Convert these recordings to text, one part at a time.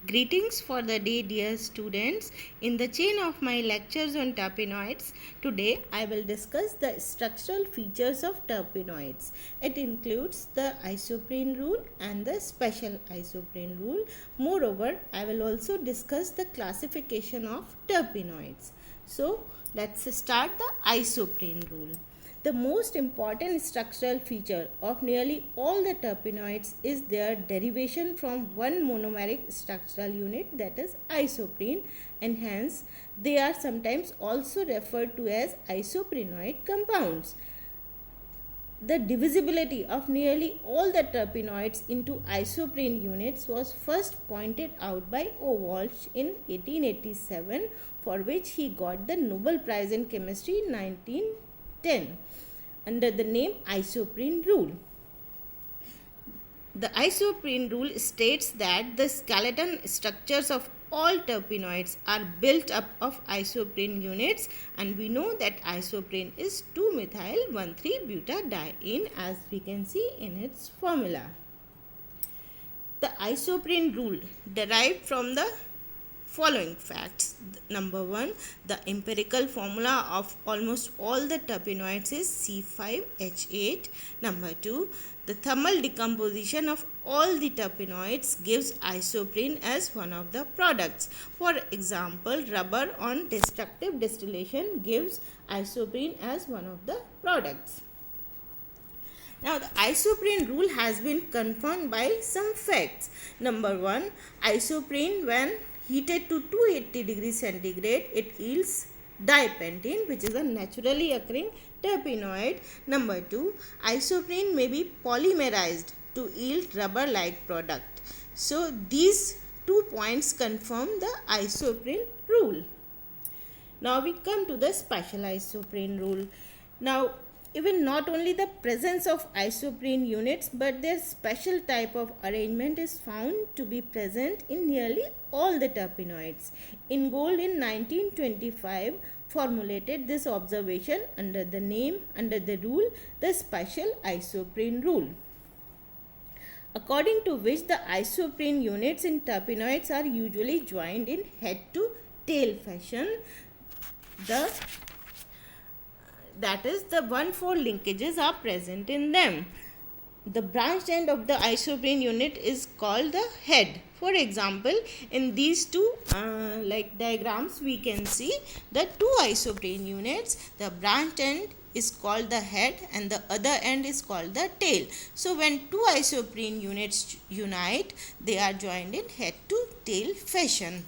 Greetings for the day, dear students. In the chain of my lectures on terpenoids, today I will discuss the structural features of terpenoids. It includes the isoprene rule and the special isoprene rule. Moreover, I will also discuss the classification of terpenoids. So, let's start the isoprene rule. The most important structural feature of nearly all the terpenoids is their derivation from one monomeric structural unit, that is isoprene, and hence they are sometimes also referred to as isoprenoid compounds. The divisibility of nearly all the terpenoids into isoprene units was first pointed out by O. Walsh in 1887, for which he got the Nobel Prize in Chemistry in 1910 under the name isoprene rule. The isoprene rule states that the skeleton structures of all terpenoids are built up of isoprene units, and we know that isoprene is 2-methyl-1,3-butadiene, as we can see in its formula. The isoprene rule derived from the following facts. Number 1, the empirical formula of almost all the terpenoids is C5H8. Number 2, the thermal decomposition of all the terpenoids gives isoprene as one of the products. For example, rubber on destructive distillation gives isoprene as one of the products. Now, the isoprene rule has been confirmed by some facts. Number 1, isoprene when heated to 280 degrees centigrade, it yields dipentene, which is a naturally occurring terpenoid. Number 2, isoprene may be polymerized to yield rubber-like product. So, these 2 points confirm the isoprene rule. Now, we come to the special isoprene rule. Now, even not only the presence of isoprene units, but their special type of arrangement is found to be present in nearly all the terpenoids. Ingold in 1925 formulated this observation under the rule, the special isoprene rule, according to which the isoprene units in terpenoids are usually joined in head to tail fashion. That is, the 1,4 linkages are present in them. The branched end of the isoprene unit is called the head. For example, in these two diagrams, we can see the 2 isoprene units. The branched end is called the head and the other end is called the tail. So, when 2 isoprene units unite, they are joined in head to tail fashion.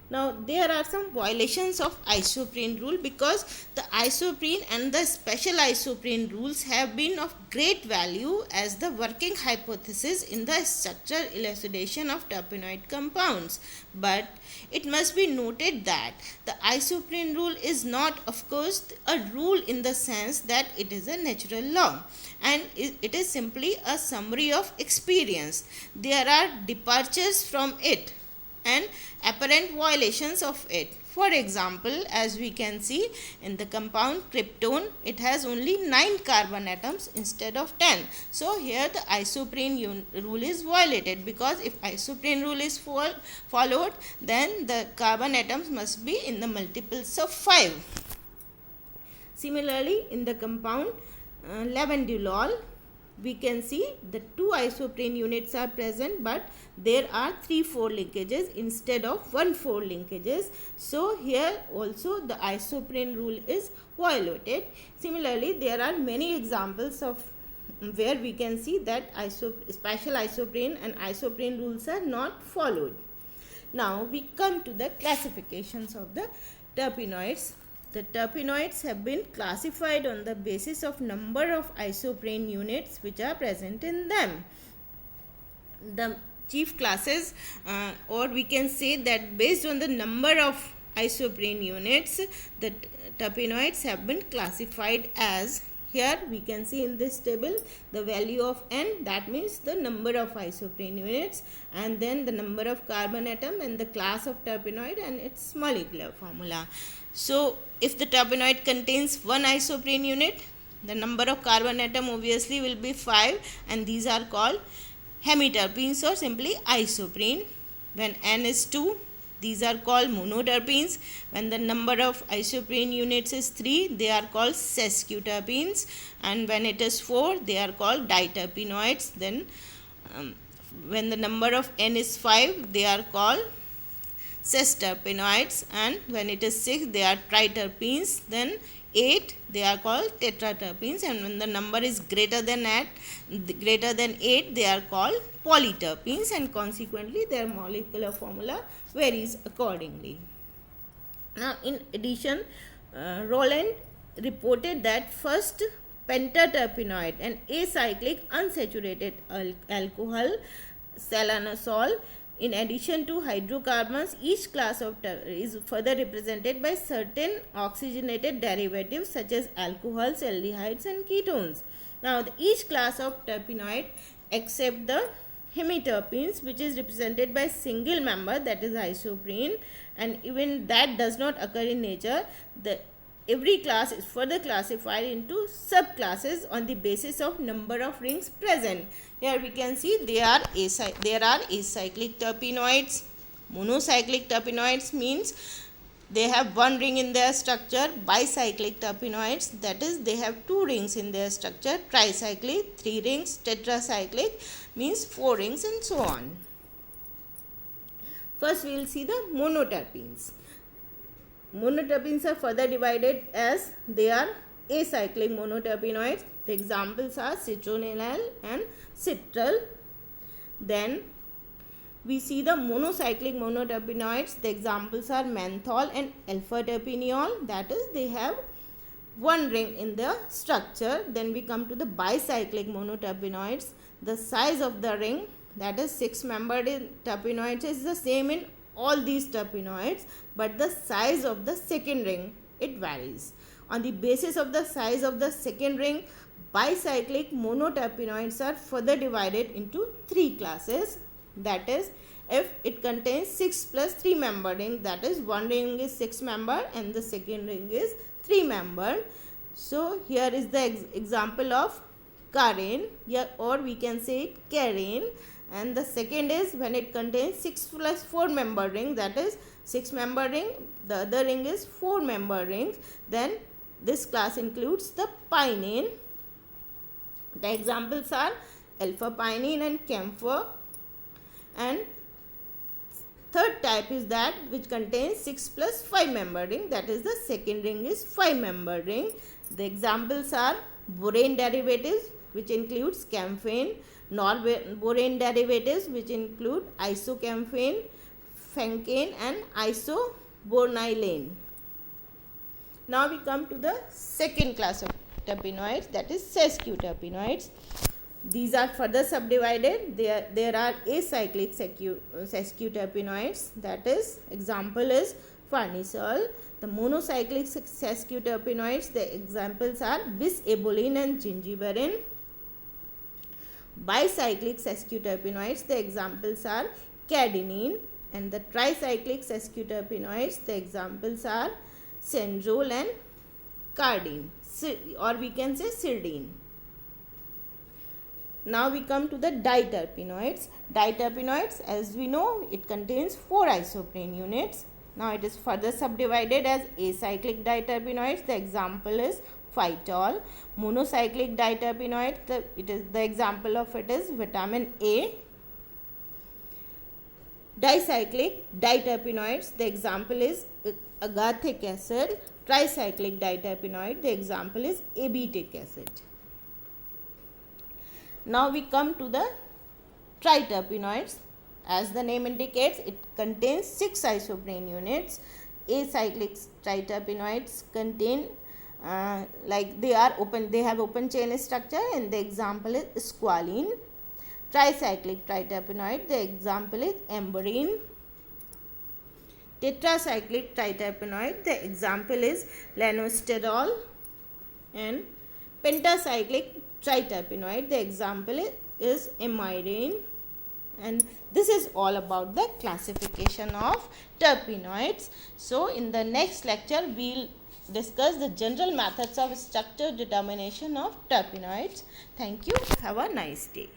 Now, there are some violations of isoprene rule, because the isoprene and the special isoprene rules have been of great value as the working hypothesis in the structural elucidation of terpenoid compounds. But it must be noted that the isoprene rule is not, of course, a rule in the sense that it is a natural law, and it is simply a summary of experience. There are departures from it and apparent violations of it. For example, as we can see in the compound krypton, it has only 9 carbon atoms instead of 10. So, here the isoprene rule is violated, because if isoprene rule is followed, then the carbon atoms must be in the multiples of 5. Similarly, in the compound lavandulol, we can see the 2 isoprene units are present, but there are 3-4 linkages instead of 1-4 linkages. So, here also the isoprene rule is violated. Similarly, there are many examples of where we can see that special isoprene and isoprene rules are not followed. Now, we come to the classifications of the terpenoids. The terpenoids have been classified on the basis of number of isoprene units which are present in them. The chief classes, or we can say that based on the number of isoprene units, the terpenoids have been classified as, here we can see in this table the value of N, that means the number of isoprene units, and then the number of carbon atom and the class of terpenoid and its molecular formula. So, if the terpenoid contains 1 isoprene unit, the number of carbon atom obviously will be 5, and these are called hemiterpenes or simply isoprene. When N is 2, these are called monoterpenes. When the number of isoprene units is 3, they are called sesquiterpenes. And when it is 4, they are called diterpenoids. Then when the number of N is 5, they are called sesteroids, and when it is 6, they are triterpenes. Then 8, they are called tetraterpenes, and when the number is greater than 8, they are called polyterpenes, and consequently their molecular formula varies accordingly. Now, in addition, Rowland reported that first pentaterpenoid, an acyclic unsaturated alcohol, selanosol. In addition to hydrocarbons, each class of is further represented by certain oxygenated derivatives such as alcohols, aldehydes and ketones. Now, each class of terpenoid except the hemiterpenes, which is represented by single member, that is isoprene, and even that does not occur in nature. Every class is further classified into subclasses on the basis of number of rings present. Here we can see there are acyclic terpenoids. Monocyclic terpenoids means they have one ring in their structure. Bicyclic terpenoids, that is they have two rings in their structure. Tricyclic, 3 rings. Tetracyclic means 4 rings, and so on. First we will see the monoterpenes. Monoterpenes are further divided as they are acyclic monoterpenoids. The examples are citronellal and citral. Then we see the monocyclic monoterpenoids. The examples are menthol and alpha-terpineol, that is they have one ring in the structure. Then we come to the bicyclic monoterpenoids. The size of the ring, that is 6-membered terpenoids, is the same in all these terpenoids, but the size of the second ring, it varies. On the basis of the size of the second ring, bicyclic monoterpenoids are further divided into 3 classes. That is, if it contains 6 plus 3 membered ring, that is one ring is 6 membered and the second ring is 3 membered. So here is the example of carene, or we can say it carene. And the second is when it contains 6 plus 4 membered ring, that is 6 membered ring, the other ring is 4 membered rings. Then this class includes the pinene. The examples are alpha-pinene and camphor. And third type is that which contains 6 plus 5 membered ring, that is the second ring is 5 membered ring. The examples are borane derivatives, which includes camphane, norborane derivatives, which include isocamphane, phencane and isobornylane. Now we come to the second class of terpenoids, that is sesquiterpenoids. These are further subdivided. There are acyclic sesquiterpenoids, that is example is farnesol. The monocyclic sesquiterpenoids, the examples are bisabolene and gingiberine. Bicyclic sesquiterpenoids, the examples are cadinine. And the tricyclic sesquiterpenoids, the examples are cendrol and cardine, or we can say cyrdine. Now we come to the diterpenoids. Diterpenoids, as we know, it contains 4 isoprene units. Now it is further subdivided as acyclic diterpenoids. The example is phytol. Monocyclic diterpenoids, the example of it is vitamin A. Dicyclic diterpenoids, the example is agathic acid. Tricyclic diterpenoid, the example is abitic acid. Now we come to the triterpenoids. As the name indicates, it contains 6 isoprene units. Acyclic triterpenoids contain they have open chain structure, and the example is squalene. Tricyclic triterpenoid, the example is amberine. Tetracyclic triterpenoid, the example is lanosterol. And pentacyclic triterpenoid, the example is amyrine. And this is all about the classification of terpenoids. So in the next lecture we will discuss the general methods of structure determination of terpenoids. Thank you. Have a nice day.